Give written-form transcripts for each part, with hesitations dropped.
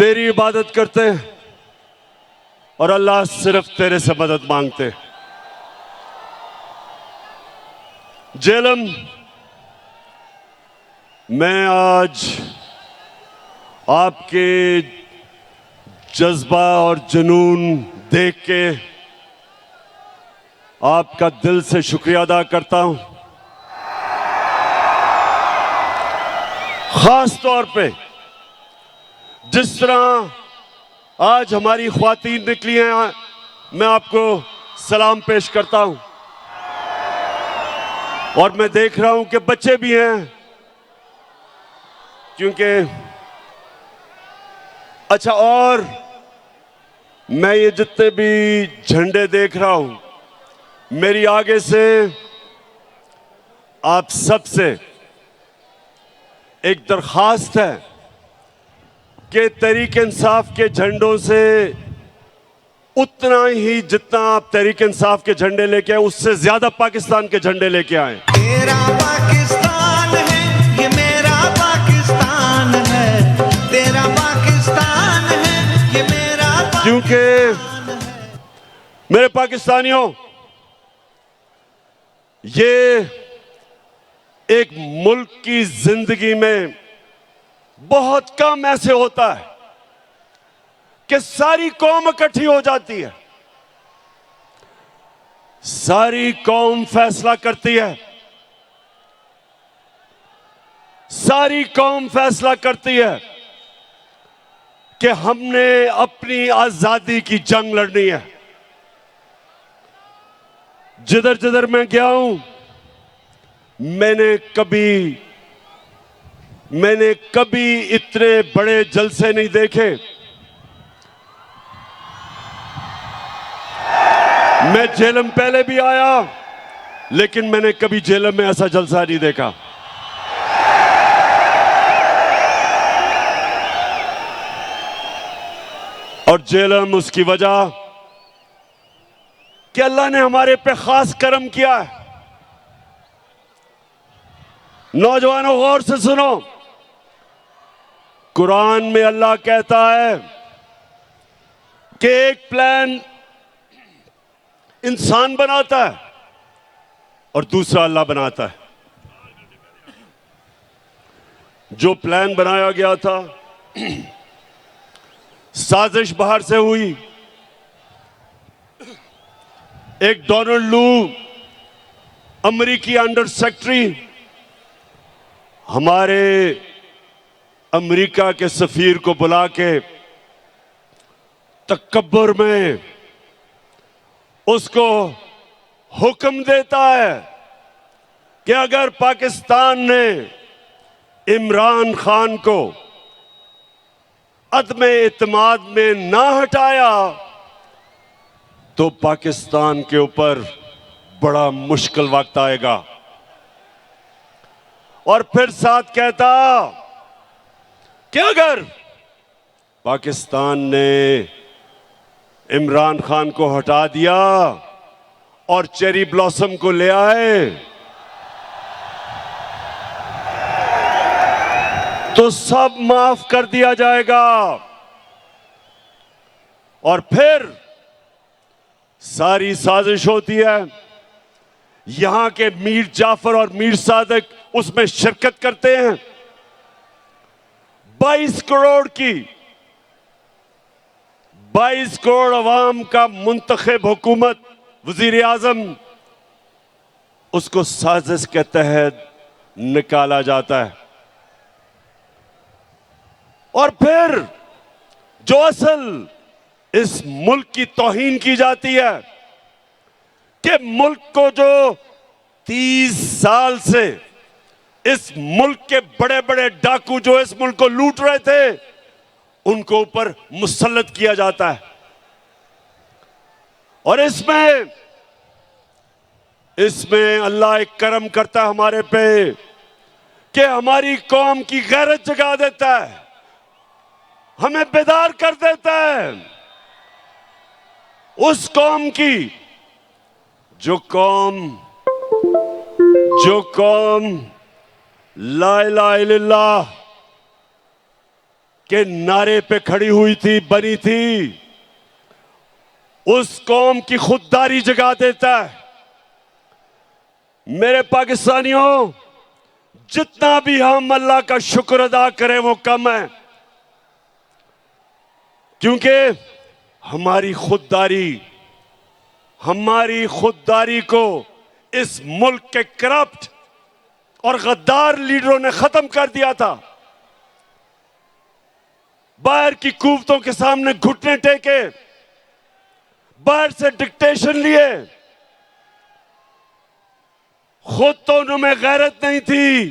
तेरी इबादत करते और अल्लाह सिर्फ तेरे से मदद मांगते। जेलम, मैं आज आपके जज्बा और जुनून देख के आपका दिल से शुक्रिया अदा करता हूं। खास तौर पे जिस तरह आज हमारी ख्वातीन निकली हैं, मैं आपको सलाम पेश करता हूं। और मैं देख रहा हूं कि बच्चे भी हैं, क्योंकि अच्छा, और मैं ये जितने भी झंडे देख रहा हूं, मेरी आगे से आप सबसे एक दरखास्त है कि तहरीक इंसाफ के झंडों से उतना ही जितना आप तहरीक इंसाफ के झंडे लेके आए, उससे ज्यादा पाकिस्तान के झंडे लेके आए। तेरा पाकिस्तान है, ये मेरा पाकिस्तान है। तेरा पाकिस्तान है, ये मेरा पाकिस्तान। क्योंकि मेरे पाकिस्तानियों, ये एक मुल्क की जिंदगी में बहुत कम ऐसे होता है कि सारी कौम इकट्ठी हो जाती है, सारी कौम फैसला करती है, सारी कौम फैसला करती है कि हमने अपनी आजादी की जंग लड़नी है। जिधर जिधर मैं गया हूं, मैंने कभी इतने बड़े जलसे नहीं देखे। मैं जेलम पहले भी आया, लेकिन मैंने कभी जेलम में ऐसा जलसा नहीं देखा। और जेलम, उसकी वजह कि अल्लाह ने हमारे पे खास करम किया है। नौजवानों, गौर से सुनो, कुरान में अल्लाह कहता है कि एक प्लान इंसान बनाता है और दूसरा अल्लाह बनाता है। जो प्लान बनाया गया था, साजिश बाहर से हुई। एक डोनाल्ड लू, अमेरिकी अंडर सेक्रेटरी, हमारे अमेरिका के सफीर को बुला के तकब्बुर में उसको हुक्म देता है कि अगर पाकिस्तान ने इमरान खान को अदम इत्माद में ना हटाया तो पाकिस्तान के ऊपर बड़ा मुश्किल वक्त आएगा। और फिर साथ कहता कि अगर पाकिस्तान ने इमरान खान को हटा दिया और चेरी ब्लॉसम को ले आए तो सब माफ कर दिया जाएगा। और फिर सारी साजिश होती है। यहां के मीर जाफर और मीर सादिक उसमें शिरकत करते हैं। 22 करोड़ अवाम का मुंतखब हुकूमत, वजीर आजम, उसको साजिश के तहत निकाला जाता है। और फिर जो असल इस मुल्क की तौहीन की जाती है कि मुल्क को जो 30 साल से इस मुल्क के बड़े बड़े डाकू जो इस मुल्क को लूट रहे थे, उनको ऊपर मुसल्लत किया जाता है। और इसमें अल्लाह एक करम करता है हमारे पे कि हमारी कौम की गैरत जगा देता है, हमें बेदार कर देता है। उस कौम की जो कौम ला इलाहा इल्लल्लाह के नारे पे खड़ी हुई थी, बनी थी, उस कौम की खुददारी जगा देता है। मेरे पाकिस्तानियों, जितना भी हम अल्लाह का शुक्र अदा करें वो कम है, क्योंकि हमारी खुददारी को इस मुल्क के करप्ट और गद्दार लीडरों ने खत्म कर दिया था। बाहर की कुव्वतों के सामने घुटने टेके, बाहर से डिक्टेशन लिए, खुद तो उनमें गैरत नहीं थी,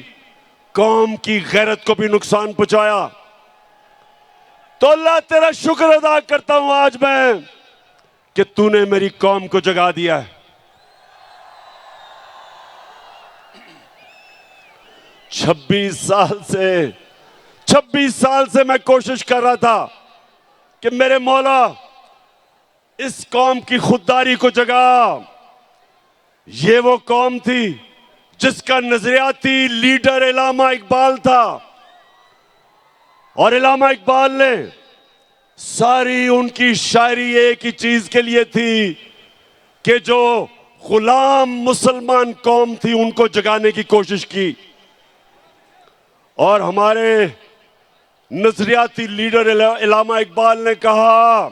कौम की गैरत को भी नुकसान पहुंचाया। तो अल्लाह तेरा शुक्र अदा करता हूं आज मैं कि तूने मेरी कौम को जगा दिया है। 26 साल से मैं कोशिश कर रहा था कि मेरे मौला इस कौम की खुददारी को जगा। ये वो कौम थी जिसका नजरियाती लीडर इलामा इकबाल था, और इलामा इकबाल ने सारी उनकी शायरी एक ही चीज के लिए थी कि जो गुलाम मुसलमान कौम थी उनको जगाने की कोशिश की। और हमारे नजरियाती लीडर इलामा इकबाल ने कहा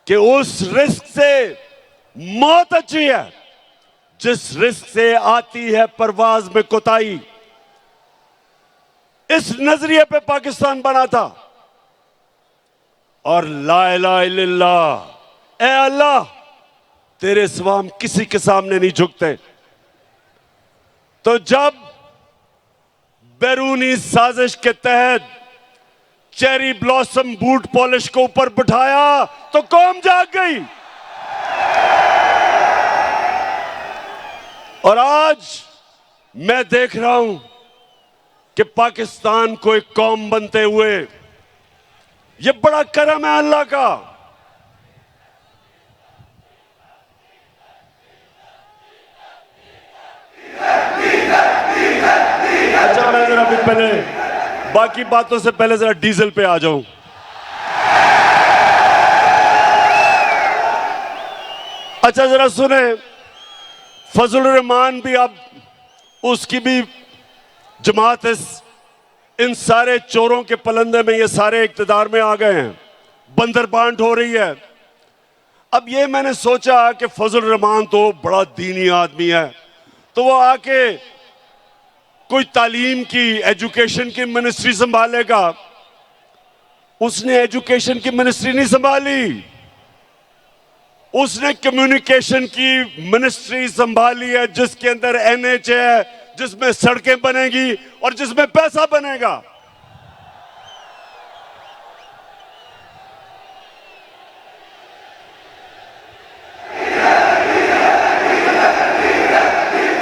कि उस रिस्क से मौत अच्छी है जिस रिस्क से आती है परवाज में कोताही। इस नजरिए पे पाकिस्तान बना था। और ला इलाहा इल्लल्लाह, ए अल्लाह तेरे सिवा हम किसी के सामने नहीं झुकते। तो जब बैरूनी साजिश के तहत चेरी ब्लॉसम बूट पॉलिश को ऊपर बिठाया तो कौम जाग गई। और आज मैं देख रहा हूं कि पाकिस्तान को एक कौम बनते हुए, ये बड़ा करम है अल्लाह का। अच्छा, मैं जरा पहले बाकी बातों से पहले जरा डीजल पे आ जाऊं। अच्छा जरा सुने, फजल रहमान भी, अब उसकी भी जमात इन सारे चोरों के पलंदे में, ये सारे इक्तदार में आ गए हैं, बंदर बांट हो रही है। अब ये मैंने सोचा कि फजल रहमान तो बड़ा दीनी आदमी है, तो वो आके कोई तालीम की, एजुकेशन की मिनिस्ट्री संभालेगा। उसने एजुकेशन की मिनिस्ट्री नहीं संभाली, उसने कम्युनिकेशन की मिनिस्ट्री संभाली है, जिसके अंदर एनएच है, जिसमें सड़कें बनेगी और जिसमें पैसा बनेगा।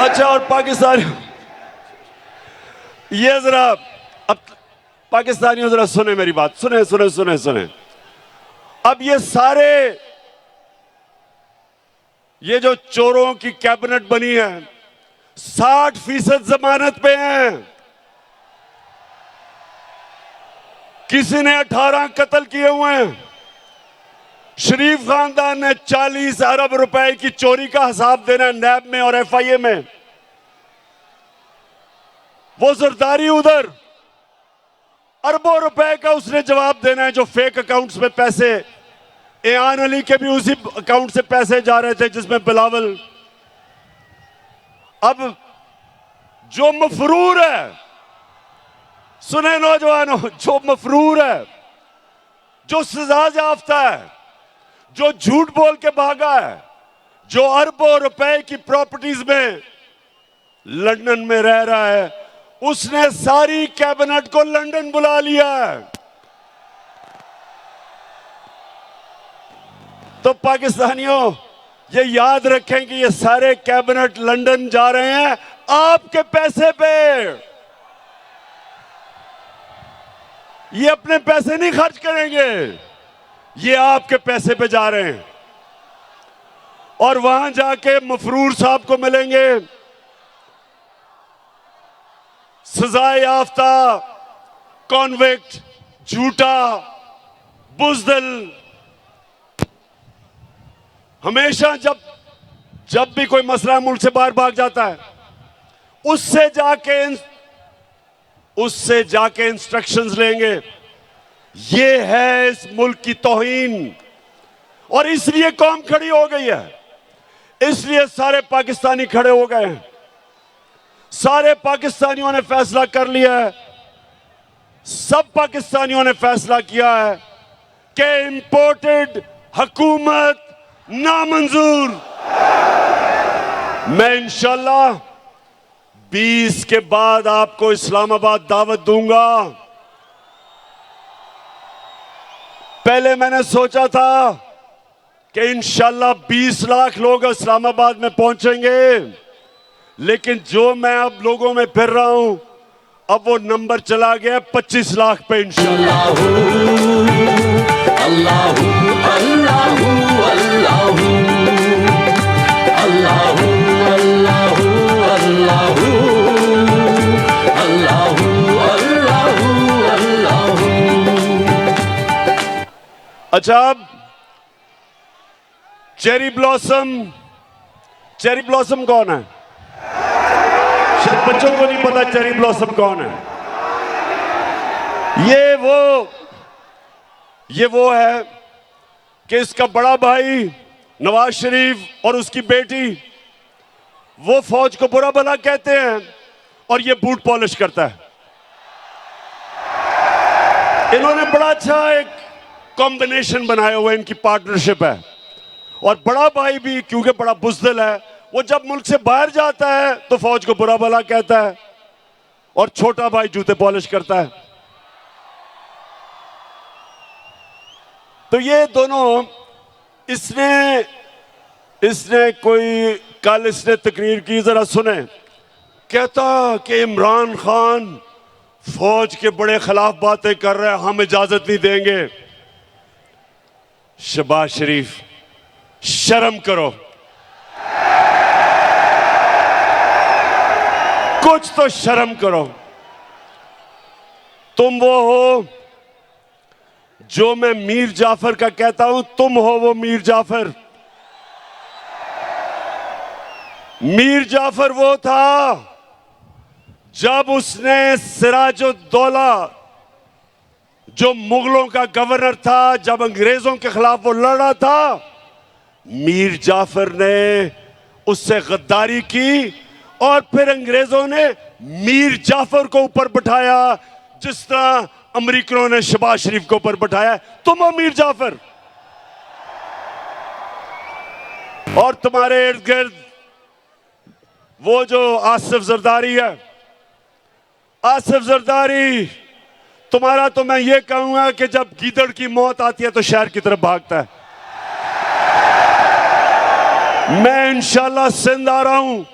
अच्छा, और पाकिस्तान, ये जरा, अब पाकिस्तानियों जरा सुने मेरी बात, सुने सुने सुने सुने। अब ये सारे, ये जो चोरों की कैबिनेट बनी है 60% जमानत पे हैं। किसी ने 18 कत्ल किए हुए हैं। शरीफ खानदान ने 40 अरब रुपए की चोरी का हिसाब देना है नैब में और एफआईए में। वो जरदारी उधर अरबों रुपए का उसने जवाब देना है, जो फेक अकाउंट्स में पैसे, एयान अली के भी उसी अकाउंट से पैसे जा रहे थे जिसमें बिलावल। अब जो मफरूर है, सुने नौजवानों, जो मफरूर है, जो सजा याफ्ता है, जो झूठ बोल के भागा है, जो अरबों रुपए की प्रॉपर्टीज में लंदन में रह रहा है, उसने सारी कैबिनेट को लंदन बुला लिया है। तो पाकिस्तानियों ये याद रखें कि ये सारे कैबिनेट लंदन जा रहे हैं आपके पैसे पे। ये अपने पैसे नहीं खर्च करेंगे, ये आपके पैसे पे जा रहे हैं। और वहां जाके मफरूर साहब को मिलेंगे, सजा याफ्ता कॉन्विक्ट, झूठा, बुज़दिल, हमेशा जब भी कोई मसला मुल्क से बाहर भाग जाता है, उससे जाके इंस्ट्रक्शंस लेंगे। ये है इस मुल्क की तौहीन, और इसलिए कौम खड़ी हो गई है, इसलिए सारे पाकिस्तानी खड़े हो गए हैं। सारे पाकिस्तानियों ने फैसला कर लिया है, सब पाकिस्तानियों ने फैसला किया है कि इंपोर्टेड हुकूमत नामंजूर। मैं इंशाल्लाह 20 के बाद आपको इस्लामाबाद दावत दूंगा। पहले मैंने सोचा था कि इंशाल्लाह 20 लाख लोग इस्लामाबाद में पहुंचेंगे, लेकिन जो मैं अब लोगों में फिर रहा हूं, अब वो नंबर चला गया 25 लाख पे इंशाल्लाह। अल्लाहू अल्लाहू अल्लाहू अल्लाहू अल्लाहू अल्लाहू अल्लाहू अल्लाहू अल्लाहू। अच्छा, अब चेरी ब्लॉसम कौन है? शायद बच्चों को नहीं पता चेरी ब्लॉसम कौन है। ये वो है कि इसका बड़ा भाई नवाज शरीफ और उसकी बेटी, वो फौज को बुरा भला कहते हैं और ये बूट पॉलिश करता है। इन्होंने बड़ा अच्छा एक कॉम्बिनेशन बनाया हुआ है, इनकी पार्टनरशिप है। और बड़ा भाई भी क्योंकि बड़ा बुज़दिल है, वो जब मुल्क से बाहर जाता है तो फौज को बुरा भला कहता है, और छोटा भाई जूते पॉलिश करता है। तो ये दोनों, इसने कोई कल इसने तकरीर की, जरा सुने। कहता कि इमरान खान फौज के बड़े खिलाफ बातें कर रहे हैं, हम इजाजत नहीं देंगे। शहबाज शरीफ, शर्म करो, कुछ तो शर्म करो। तुम वो हो जो मैं मीर जाफर का कहता हूं, तुम हो वो मीर जाफर। मीर जाफर वो था जब उसने सिराजुद्दौला, जो मुगलों का गवर्नर था, जब अंग्रेजों के खिलाफ वो लड़ा था, मीर जाफर ने उससे गद्दारी की और फिर अंग्रेजों ने मीर जाफर को ऊपर बिठाया, जिस तरह अमेरिकनों ने शहबाज शरीफ को ऊपर बिठाया। तुम हो मीर जाफर, और तुम्हारे इर्द गिर्द वो जो आसिफ जरदारी है, आसिफ जरदारी, तुम्हारा तो मैं ये कहूंगा कि जब गीदड़ की मौत आती है तो शहर की तरफ भागता है। मैं इंशाल्लाह सिंध आ रहा हूं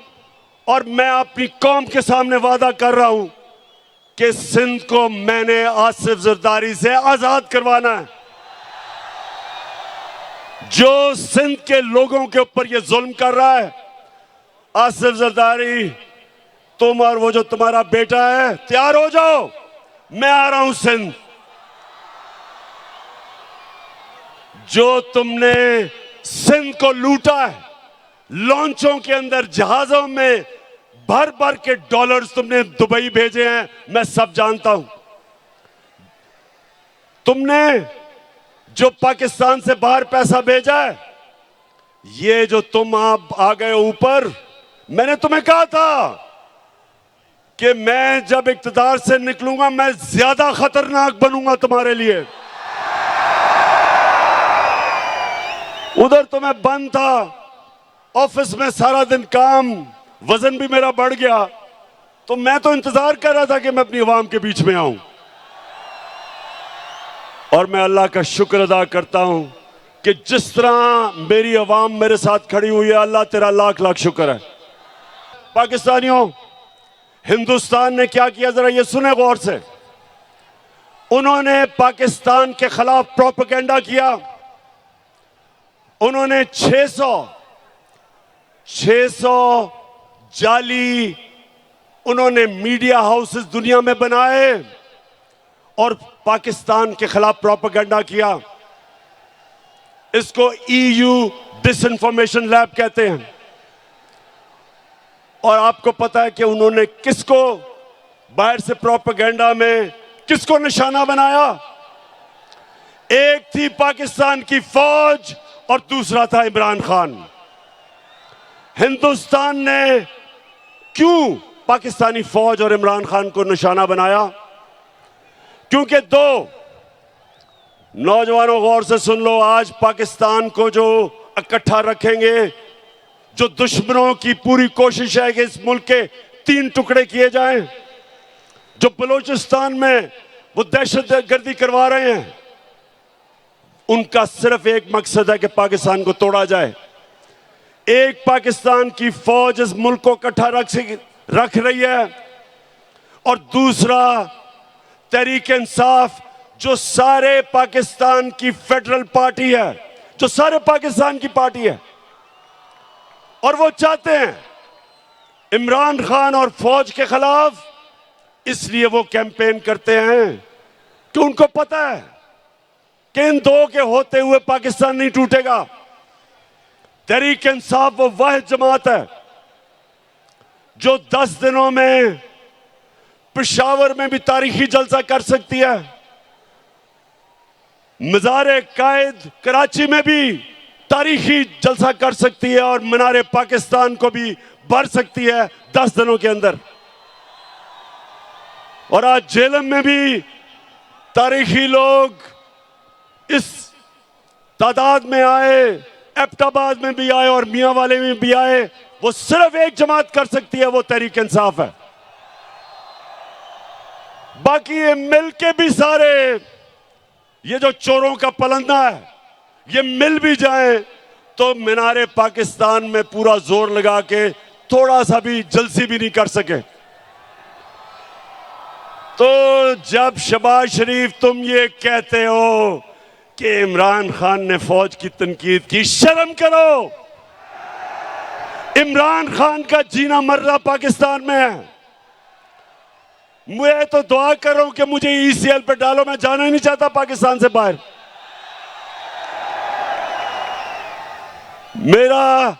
और मैं अपनी कौम के सामने वादा कर रहा हूं कि सिंध को मैंने आसिफ जरदारी से आजाद करवाना है। जो सिंध के लोगों के ऊपर ये जुल्म कर रहा है, आसिफ जरदारी, तुम और वो जो तुम्हारा बेटा है, तैयार हो जाओ, मैं आ रहा हूं सिंध। जो तुमने सिंध को लूटा है, लॉन्चों के अंदर, जहाजों में भर भर के डॉलर्स तुमने दुबई भेजे हैं, मैं सब जानता हूं। तुमने जो पाकिस्तान से बाहर पैसा भेजा है, ये जो तुम आप आ गए ऊपर, मैंने तुम्हें कहा था कि मैं जब इक्तदार से निकलूंगा मैं ज्यादा खतरनाक बनूंगा तुम्हारे लिए। उधर तो मैं बंद था, ऑफिस में सारा दिन काम, वजन भी मेरा बढ़ गया, तो मैं तो इंतजार कर रहा था कि मैं अपनी आवाम के बीच में आऊं। और मैं अल्लाह का शुक्र अदा करता हूं कि जिस तरह मेरी आवाम मेरे साथ खड़ी हुई है, अल्लाह तेरा लाख लाख शुक्र है। पाकिस्तानियों, हिंदुस्तान ने क्या किया, जरा ये सुने गौर से। उन्होंने पाकिस्तान के खिलाफ प्रोपेगेंडा किया। उन्होंने 600 जाली उन्होंने मीडिया हाउसेस दुनिया में बनाए, और पाकिस्तान के खिलाफ प्रोपेगेंडा किया। इसको EU डिसइंफॉर्मेशन लैब कहते हैं। और आपको पता है कि उन्होंने किसको बाहर से प्रोपेगेंडा में किसको निशाना बनाया? एक थी पाकिस्तान की फौज और दूसरा था इमरान खान। हिंदुस्तान ने क्यों पाकिस्तानी फौज और इमरान खान को निशाना बनाया? क्योंकि दो नौजवानों, गौर से सुन लो, आज पाकिस्तान को जो इकट्ठा रखेंगे, जो दुश्मनों की पूरी कोशिश है कि इस मुल्क के 3 टुकड़े किए जाएं, जो बलूचिस्तान में वो दहशतगर्दी करवा रहे हैं, उनका सिर्फ एक मकसद है कि पाकिस्तान को तोड़ा जाए। एक पाकिस्तान की फौज इस मुल्क को इकट्ठा रख रही है और दूसरा तहरीक इंसाफ, जो सारे पाकिस्तान की फेडरल पार्टी है, जो सारे पाकिस्तान की पार्टी है। और वो चाहते हैं इमरान खान और फौज के खिलाफ, इसलिए वो कैंपेन करते हैं कि उनको पता है कि इन दो के होते हुए पाकिस्तान नहीं टूटेगा। तहरीक इंसाफ वो वाहिद जमात है जो 10 दिनों में पेशावर में भी तारीखी जलसा कर सकती है, मज़ार कायद कराची में भी तारीखी जलसा कर सकती है और मीनार पाकिस्तान को भी भर सकती है 10 दिनों के अंदर। और आज झेलम में भी तारीखी लोग इस तादाद में आए, एबटाबाद में भी आए और मियां वाले में भी आए। वो सिर्फ एक जमात कर सकती है, वो तहरीक इंसाफ है। बाकी ये मिलके भी सारे, ये जो चोरों का पलंदा है, ये मिल भी जाए तो मीनारे पाकिस्तान में पूरा जोर लगा के थोड़ा सा भी जलसी भी नहीं कर सके। तो जब शहबाज शरीफ तुम ये कहते हो कि इमरान खान ने फौज की तनकीद की, शर्म करो। इमरान खान का जीना मरना पाकिस्तान में है। मैं तो दुआ कर रहा हूं कि मुझे ECL पे डालो, मैं जाना ही नहीं चाहता पाकिस्तान से बाहर। मेरा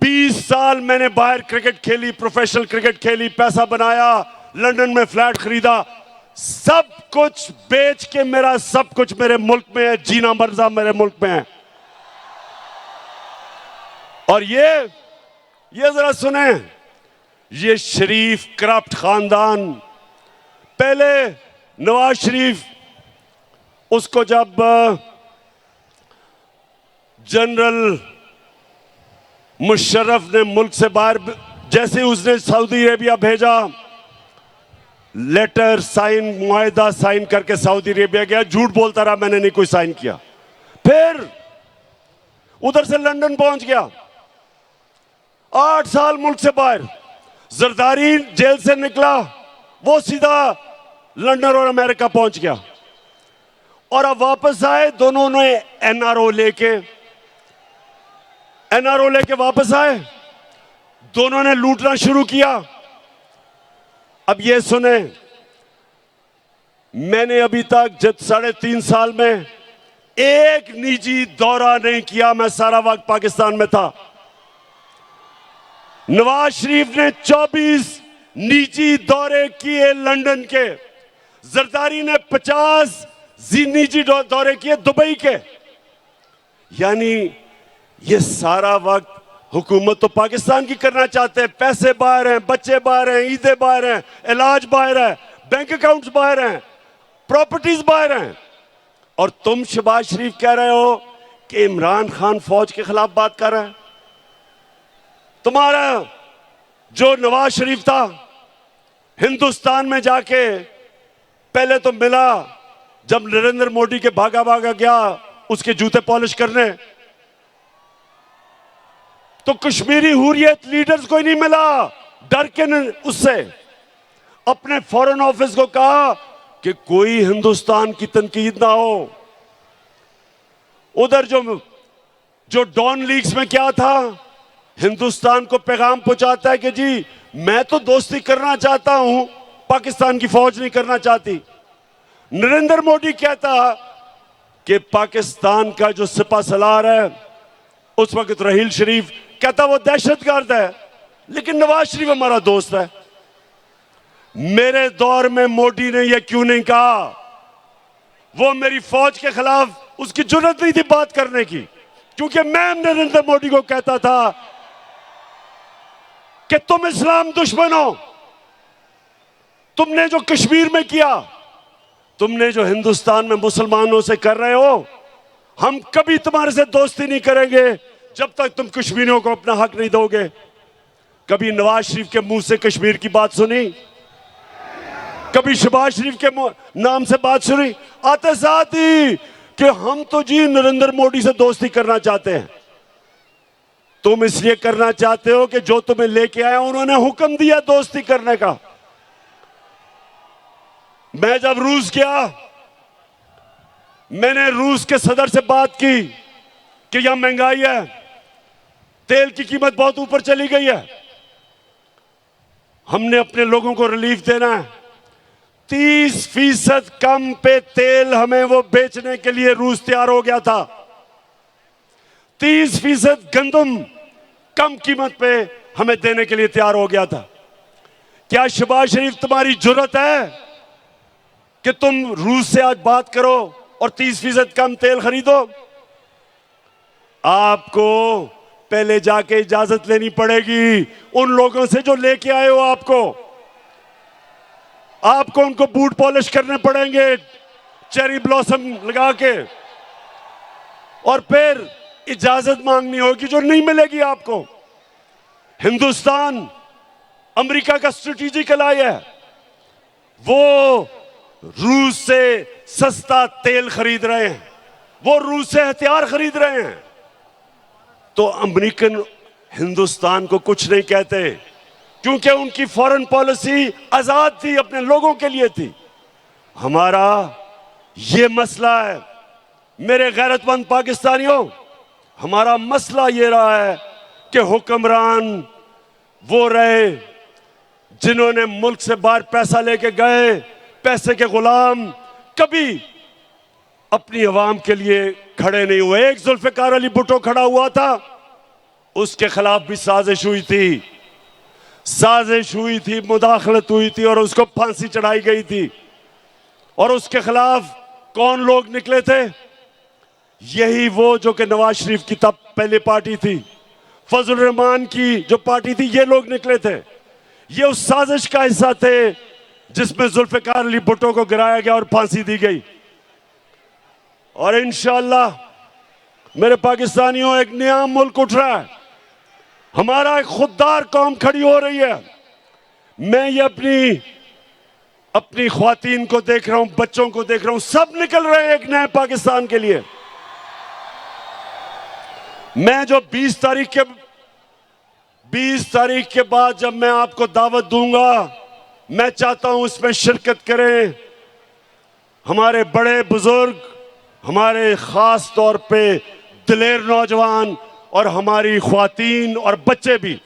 20 साल मैंने बाहर क्रिकेट खेली, प्रोफेशनल क्रिकेट खेली, पैसा बनाया, लंदन में फ्लैट खरीदा, सब कुछ बेच के मेरा सब कुछ मेरे मुल्क में है, जीना मरना मेरे मुल्क में है। और ये जरा सुने, ये शरीफ करप्ट खानदान, पहले नवाज शरीफ, उसको जब जनरल मुशर्रफ ने मुल्क से बाहर, जैसे उसने सऊदी अरेबिया भेजा, लेटर साइन, मुआहदा साइन करके सऊदी अरेबिया गया, झूठ बोलता रहा मैंने नहीं कोई साइन किया। फिर उधर से लंदन पहुंच गया, 8 साल मुल्क से बाहर। जरदारी जेल से निकला, वो सीधा लंदन और अमेरिका पहुंच गया। और अब वापस आए, दोनों ने NRO लेके वापस आए, दोनों ने लूटना शुरू किया। अब ये सुने, मैंने अभी तक जब 3.5 साल में एक निजी दौरा नहीं किया, मैं सारा वक्त पाकिस्तान में था। नवाज शरीफ ने 24 निजी दौरे किए लंदन के, जरदारी ने 50 निजी दौरे किए दुबई के। यानी ये सारा वक्त हुकूमत तो पाकिस्तान की करना चाहते हैं, पैसे बाहर हैं, बच्चे बाहर हैं, ईदें बाहर हैं, इलाज बाहर है, बैंक अकाउंट्स बाहर हैं, प्रॉपर्टीज बाहर हैं। और तुम शहबाज शरीफ कह रहे हो कि इमरान खान फौज के खिलाफ बात कर रहा है। तुम्हारा जो नवाज शरीफ था, हिंदुस्तान में जाके पहले तो मिला, जब नरेंद्र मोदी के भागा भागा गया उसके जूते पॉलिश करने, तो कश्मीरी हुर्रियत लीडर्स को ही नहीं मिला, डर के उससे अपने फॉरेन ऑफिस को कहा कि कोई हिंदुस्तान की तनकीद ना हो। उधर जो डॉन लीग्स में क्या था, हिंदुस्तान को पैगाम पहुंचाता है कि जी मैं तो दोस्ती करना चाहता हूं, पाकिस्तान की फौज नहीं करना चाहती। नरेंद्र मोदी कहता कि पाकिस्तान का जो सिपा सलार है उस वक्त रहील शरीफ, कहता वो दहशतगर्द है, लेकिन नवाज शरीफ हमारा दोस्त है। मेरे दौर में मोदी ने यह क्यों नहीं कहा? वो मेरी फौज के खिलाफ उसकी जुर्रत नहीं थी बात करने की, क्योंकि मैं नरेंद्र मोदी को कहता था कि तुम इस्लाम दुश्मन हो, तुमने जो कश्मीर में किया, तुमने जो हिंदुस्तान में मुसलमानों से कर रहे हो, हम कभी तुम्हारे से दोस्ती नहीं करेंगे जब तक तुम कश्मीरियों को अपना हक नहीं दोगे। कभी नवाज शरीफ के मुंह से कश्मीर की बात सुनी? कभी शहबाज शरीफ के नाम से बात सुनी? आते साथ ही कि हम तो जी नरेंद्र मोदी से दोस्ती करना चाहते हैं। तुम इसलिए करना चाहते हो कि जो तुम्हें लेके आया उन्होंने हुक्म दिया दोस्ती करने का। मैं जब रूस गया, मैंने रूस के सदर से बात की कि यहां महंगाई है, तेल की कीमत बहुत ऊपर चली गई है, हमने अपने लोगों को रिलीफ देना है। 30% कम पे तेल हमें वो बेचने के लिए रूस तैयार हो गया था। 30% गंदम कम कीमत पे हमें देने के लिए तैयार हो गया था। क्या शहबाज शरीफ तुम्हारी जुर्रत है कि तुम रूस से आज बात करो और 30% कम तेल खरीदो? आपको पहले जाके इजाजत लेनी पड़ेगी उन लोगों से जो लेके आए हो। आपको उनको बूट पॉलिश करने पड़ेंगे चेरी ब्लॉसम लगा के, और फिर इजाजत मांगनी होगी जो नहीं मिलेगी आपको। हिंदुस्तान अमेरिका का स्ट्रेटेजिक एलाय है, वो रूस से सस्ता तेल खरीद रहे हैं, वो रूस से हथियार खरीद रहे हैं, तो अमेरिकन हिंदुस्तान को कुछ नहीं कहते, क्योंकि उनकी फॉरेन पॉलिसी आजाद थी, अपने लोगों के लिए थी। हमारा ये मसला है मेरे गैरतमंद पाकिस्तानियों, हमारा मसला ये रहा है कि हुक्मरान वो रहे जिन्होंने मुल्क से बाहर पैसा लेके गए, पैसे के गुलाम, कभी अपनी आवाम के लिए खड़े नहीं हुए। एक जुल्फिकार अली भुट्टो खड़ा हुआ था, उसके खिलाफ भी साजिश हुई थी, मुदाखलत हुई थी और उसको फांसी चढ़ाई गई थी। और उसके खिलाफ कौन लोग निकले थे? यही वो जो कि नवाज शरीफ की तब पहली पार्टी थी, फजल रहमान की जो पार्टी थी, ये लोग निकले थे। ये उस साजिश का हिस्सा थे जिसमें जुल्फिकार अली भुट्टो को गिराया गया और फांसी दी गई। और इंशाअल्लाह मेरे पाकिस्तानियों, एक नया मुल्क उठ रहा है, हमारा एक खुददार कौम खड़ी हो रही है। मैं ये अपनी ख्वातीन को देख रहा हूं, बच्चों को देख रहा हूं, सब निकल रहे हैं एक नए पाकिस्तान के लिए। मैं जो 20 तारीख के बाद जब मैं आपको दावत दूंगा, मैं चाहता हूं इसमें शिरकत करें हमारे बड़े बुजुर्ग, हमारे खास तौर पे दिलेर नौजवान और हमारी ख्वातीन और बच्चे भी।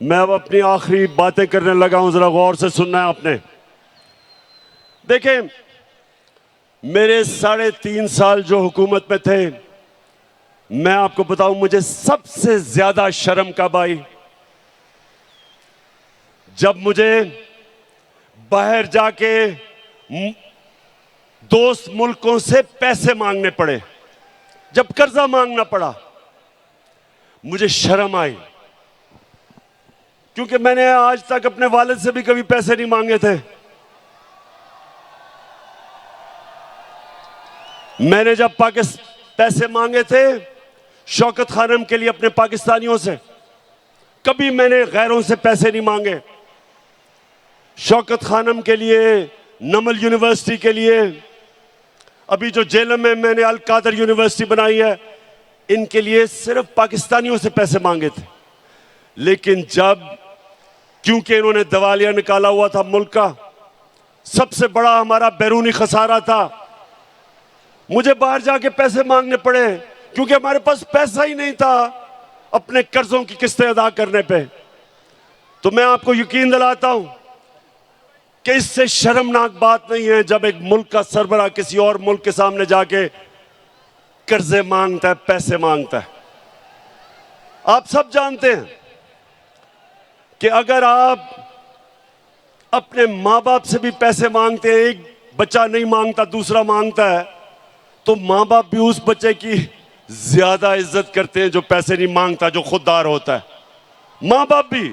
मैं अब अपनी आखिरी बातें करने लगा हूं, जरा गौर से सुनना है आपने। देखें, मेरे 3.5 साल जो हुकूमत में थे, मैं आपको बताऊं मुझे सबसे ज्यादा शर्म कब आई, जब मुझे बाहर जाके दोस्त मुल्कों से पैसे मांगने पड़े, जब कर्जा मांगना पड़ा, मुझे शर्म आई। क्योंकि मैंने आज तक अपने वालिद से भी कभी पैसे नहीं मांगे थे। मैंने जब पैसे मांगे थे शौकत खानम के लिए अपने पाकिस्तानियों से, कभी मैंने गैरों से पैसे नहीं मांगे। शौकत खानम के लिए, नमल यूनिवर्सिटी के लिए, अभी जो जेलम में मैंने अल कादर यूनिवर्सिटी बनाई है, इनके लिए सिर्फ पाकिस्तानियों से पैसे मांगे थे। लेकिन जब, क्योंकि इन्होंने दिवालिया निकाला हुआ था मुल्क का, सबसे बड़ा हमारा बैरूनी खसारा था, मुझे बाहर जाके पैसे मांगने पड़े क्योंकि हमारे पास पैसा ही नहीं था अपने कर्जों की किस्तें अदा करने पे। तो मैं आपको यकीन दिलाता हूं कि इससे शर्मनाक बात नहीं है जब एक मुल्क का सरबराह किसी और मुल्क के सामने जाके कर्जे मांगता है, पैसे मांगता है। आप सब जानते हैं कि अगर आप अपने मां बाप से भी पैसे मांगते हैं, एक बच्चा नहीं मांगता दूसरा मांगता है, तो मां बाप भी उस बच्चे की ज्यादा इज्जत करते हैं जो पैसे नहीं मांगता, जो खुददार होता है, मां बाप भी।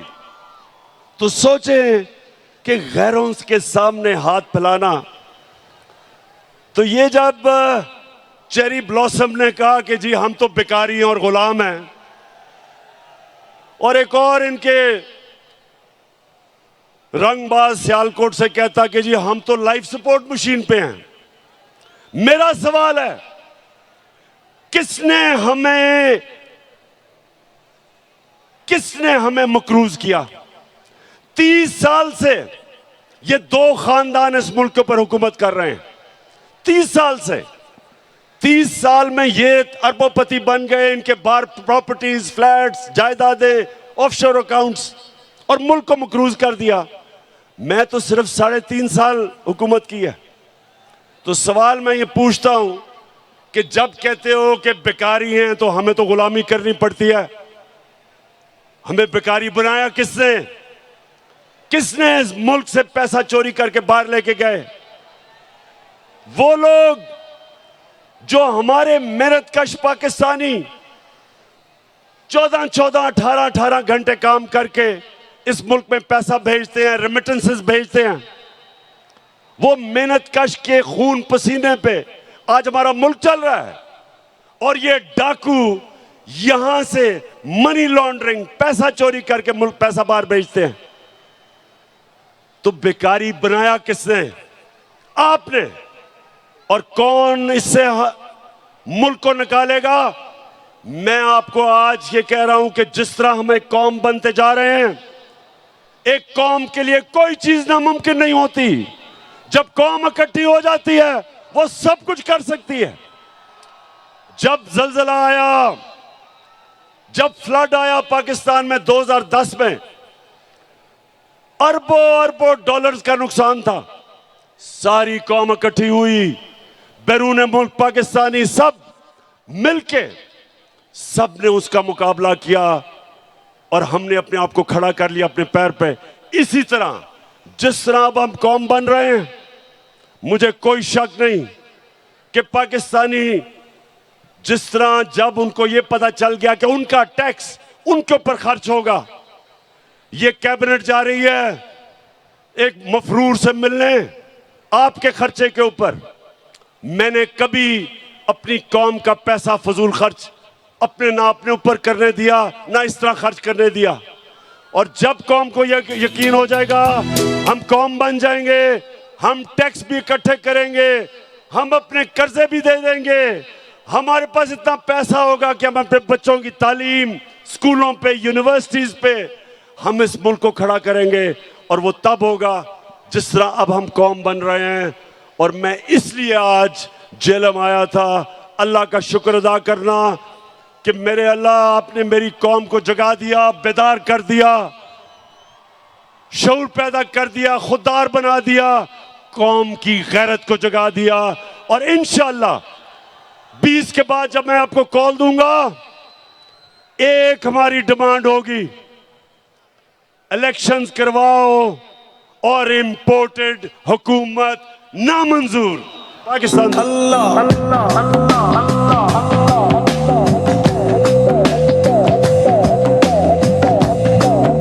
तो सोचें कि गैरों के सामने हाथ फैलाना। तो ये जब चेरी ब्लॉसम ने कहा कि जी हम तो बेकारी हैं और गुलाम हैं, और एक और इनके रंगबाज सियालकोट से कहता कि जी हम तो लाइफ सपोर्ट मशीन पे हैं, मेरा सवाल है किसने हमें मकरूज किया? 30 साल से ये दो खानदान इस मुल्क के ऊपर हुकूमत कर रहे हैं। 30 साल से, 30 साल में ये अरबोपति बन गए, इनके बार प्रॉपर्टीज, फ्लैट्स, जायदादें, ऑफशोर अकाउंट्स, और मुल्क को मकरूज कर दिया। मैं तो सिर्फ 3.5 साल हुकूमत की है। तो सवाल मैं ये पूछता हूं कि जब कहते हो कि बेकारी हैं तो हमें तो गुलामी करनी पड़ती है, हमें बेकारी बनाया किसने? किसने इस मुल्क से पैसा चोरी करके बाहर लेके गए? वो लोग जो हमारे मेहनतकश पाकिस्तानी 14-14, 18-18 घंटे काम करके इस मुल्क में पैसा भेजते हैं, रेमिटेंसेस भेजते हैं, वो मेहनतकश के खून पसीने पे आज हमारा मुल्क चल रहा है। और ये डाकू यहां से मनी लॉन्ड्रिंग, पैसा चोरी करके मुल्क पैसा बाहर भेजते हैं। तो बेकारी बनाया किसने? आपने। और कौन इससे मुल्क को निकालेगा? मैं आपको आज ये कह रहा हूं कि जिस तरह हम एक कौम बनते जा रहे हैं, एक कौम के लिए कोई चीज नामुमकिन नहीं होती। जब कौम इकट्ठी हो जाती है वो सब कुछ कर सकती है। जब ज़लज़ला आया, जब फ्लड आया पाकिस्तान में 2010 में, अरबों अरबों डॉलर्स का नुकसान था, सारी कौम इकट्ठी हुई, बैरून मुल्क पाकिस्तानी सब मिलके सब ने उसका मुकाबला किया और हमने अपने आप को खड़ा कर लिया अपने पैर पे। इसी तरह जिस तरह अब हम कौम बन रहे हैं, मुझे कोई शक नहीं कि पाकिस्तानी जिस तरह जब उनको यह पता चल गया कि उनका टैक्स उनके ऊपर खर्च होगा, ये कैबिनेट जा रही है एक मफरूर से मिलने आपके खर्चे के ऊपर। मैंने कभी अपनी कौम का पैसा फजूल खर्च ना अपने ऊपर करने दिया, ना इस तरह खर्च करने दिया। और जब कौम को यकीन हो जाएगा हम कौम बन जाएंगे, हम टैक्स भी इकट्ठे करेंगे, हम अपने कर्जे भी दे देंगे, हमारे पास इतना पैसा होगा कि हम अपने बच्चों की तालीम, स्कूलों पे, यूनिवर्सिटीज पे हम इस मुल्क को खड़ा करेंगे। और वो तब होगा जिस तरह अब हम कौम बन रहे हैं। और मैं इसलिए आज जेलम आया था, अल्लाह का शुक्र अदा करना कि मेरे अल्लाह आपने मेरी कौम को जगा दिया, बेदार कर दिया, शऊर पैदा कर दिया, खुददार बना दिया, कौम की गैरत को जगा दिया और इंशाअल्लाह 20 के बाद जब मैं आपको कॉल दूंगा, एक हमारी डिमांड होगी, इलेक्शंस करवाओ और इंपोर्टेड हुकूमत नामंजूर। पाकिस्तान अल्लाह अल्लाह अल्लाह अल्लाह